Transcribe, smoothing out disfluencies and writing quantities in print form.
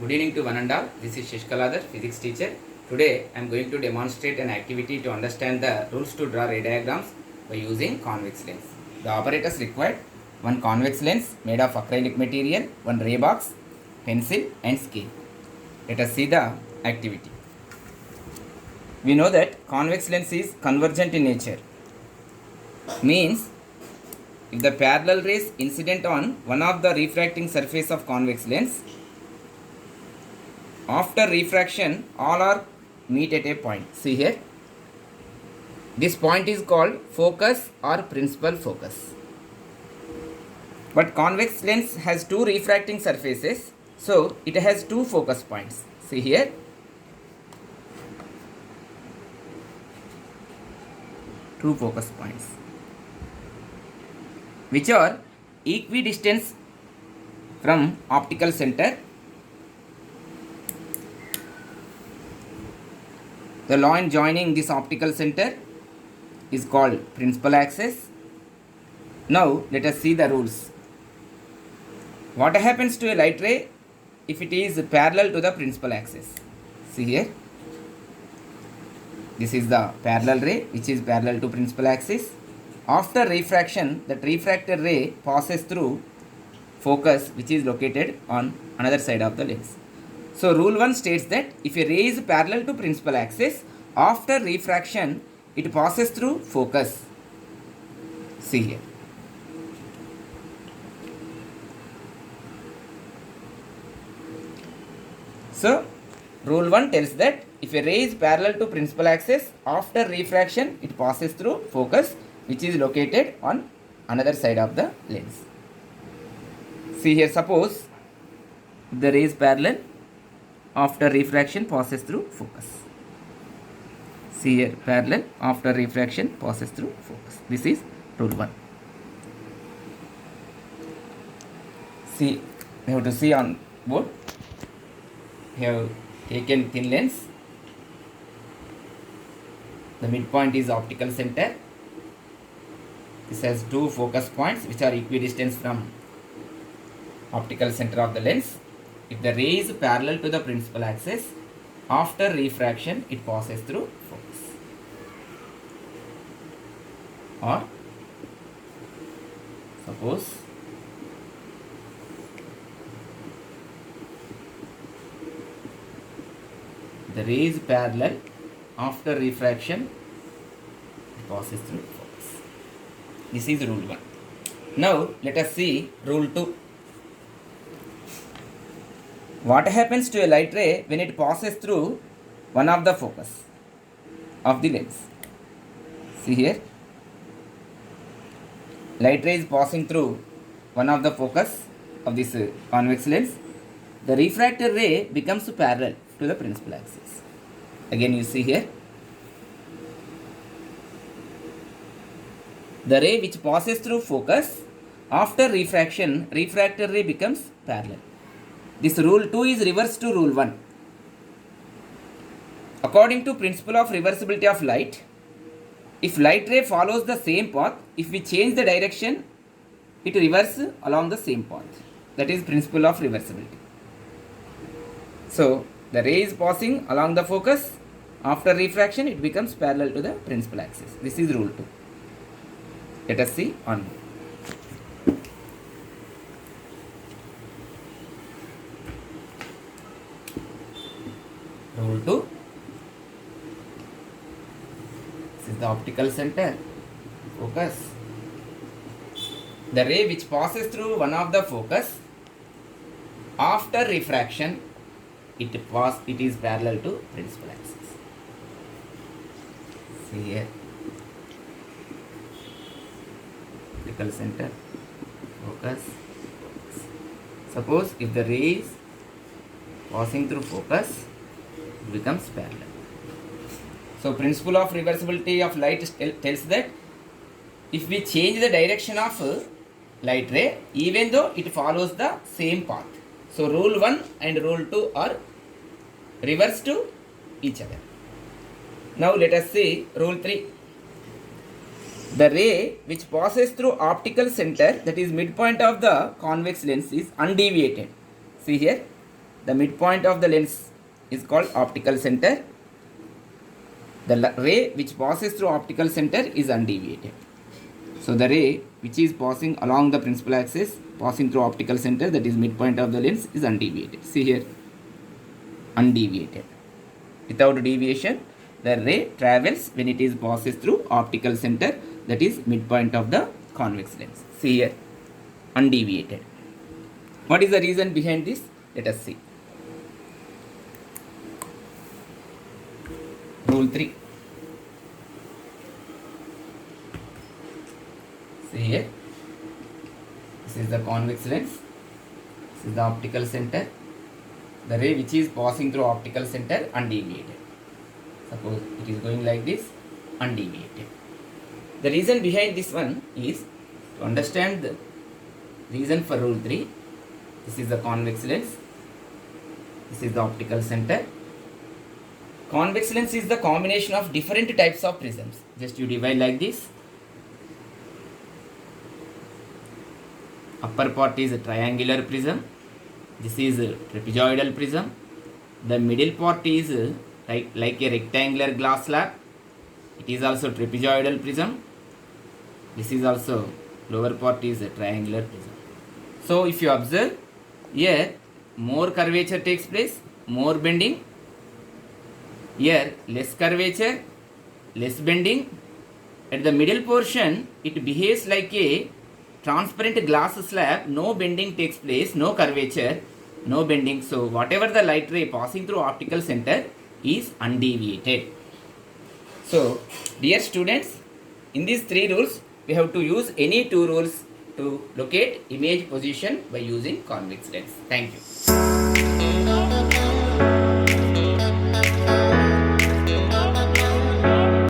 Good evening to one and all. This is Shishkaladhar, physics teacher. Today I am going to demonstrate an activity to understand the rules to draw ray diagrams by using convex lens. The operators required: one convex lens made of acrylic material, one ray box, pencil and scale. Let us see the activity. We know that convex lens is convergent in nature. Means if the parallel rays incident on one of the refracting surface of convex lens, after refraction all are meet at a point. See here, this point is called focus or principal focus. But convex lens has two refracting surfaces, so it has two focus points. See here, two focus points which are equidistant from optical center. The line joining this optical center is called principal axis. Now let us see the rules. What happens to a light ray if it is parallel to the principal axis? See here, this is the parallel ray which is parallel to principal axis. After refraction, that refracted ray passes through focus which is located on another side of the lens. So rule 1 states that if a ray is parallel to principal axis, after refraction it passes through focus. See here. So rule 1 tells that if a ray is parallel to principal axis, after refraction it passes through focus which is located on another side of the lens. See here, suppose the ray is parallel, after refraction passes through focus. See here, parallel, after refraction passes through focus. This is rule 1. See, we have to see on board. We have taken thin lens. The midpoint is optical center. This has two focus points which are equidistant from optical center of the lens. If the ray is parallel to the principal axis, after refraction it passes through focus. Or suppose the ray is parallel, after refraction it passes through focus. This is rule 1. Now let us see rule 2. What happens to a light ray when it passes through one of the focus of the lens? See here, light ray is passing through one of the focus of this convex lens. The refracted ray becomes parallel to the principal axis. Again you see here, the ray which passes through focus, after refraction, refracted ray becomes parallel. This rule 2 is reverse to rule 1. According to principle of reversibility of light, if light ray follows the same path, if we change the direction, it reverses along the same path. That is principle of reversibility. So the ray is passing along the focus, after refraction it becomes parallel to the principal axis. This is rule 2. Let us see on. Rule 2. This is the optical center, focus. The ray which passes through one of the focus, after refraction it is parallel to principal axis. See here, optical center, focus. Suppose if the ray is passing through focus, it becomes parallel. So principle of reversibility of light tells that if we change the direction of light ray, even though it follows the same path. So rule 1 and rule 2 are reverse to each other. Now let us see rule 3. The ray which passes through optical center, that is midpoint of the convex lens, is undeviated. See here, the midpoint of the lens is called optical center. The ray which passes through optical center is undeviated. So the ray which is passing along the principal axis, passing through optical center, that is midpoint of the lens, is undeviated. See here, undeviated. Without deviation, the ray travels when it is passes through optical center, that is midpoint of the convex lens. See here, undeviated. What is the reason behind this? Let us see. Rule 3. See here, this is the convex lens, this is the optical center, the ray which is passing through optical center undeviated. Suppose it is going like this, undeviated. The reason behind this one is to understand the reason for rule 3. This is the convex lens, this is the optical center. Convex lens is the combination of different types of prisms. Just you divide like this. Upper part is a triangular prism. This is a trapezoidal prism. The middle part is like a rectangular glass slab. It is also trapezoidal prism. This is also lower part is a triangular prism. So if you observe here, more curvature takes place, more bending. Here less curvature, less bending. At the middle portion, it behaves like a transparent glass slab. No bending takes place, no curvature, no bending. So whatever the light ray passing through optical center is undeviated. So dear students, in these 3 rules, we have to use any 2 rules to locate image position by using convex lens. Thank you.